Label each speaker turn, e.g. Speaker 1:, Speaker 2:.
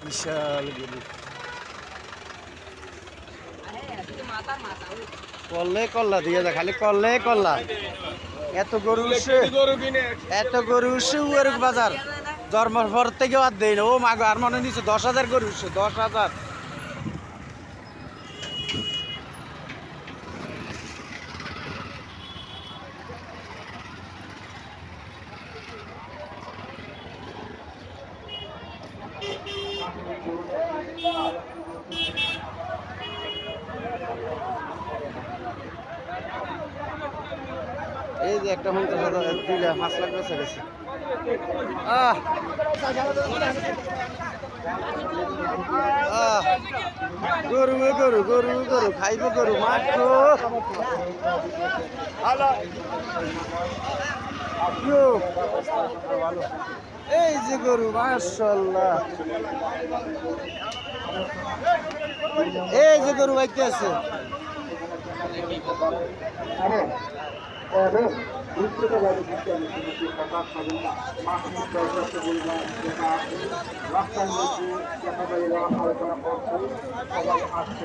Speaker 1: বিশাল গরু করলে কল্লা দিয়ে যা খালি করলে কল্লা এত গরু উঠছে এত গরু উঠছে ওর বাজার জন্মের পর থেকে আর দেয় না ও মাগো আর মনে নিচ্ছে 10,000 গরু উঠছে 10,000 এই যে একটা 5 লাখ বেচা গেছে আহ আহ গরু গরু গরু গরু খাইব গরু মাঠো এই যে গরু মাশাআল্লাহ এই যে গরু বাইতে আছে রাস্তার মধ্যে দেখা যায় আলোচনা করছে সবাই আসছে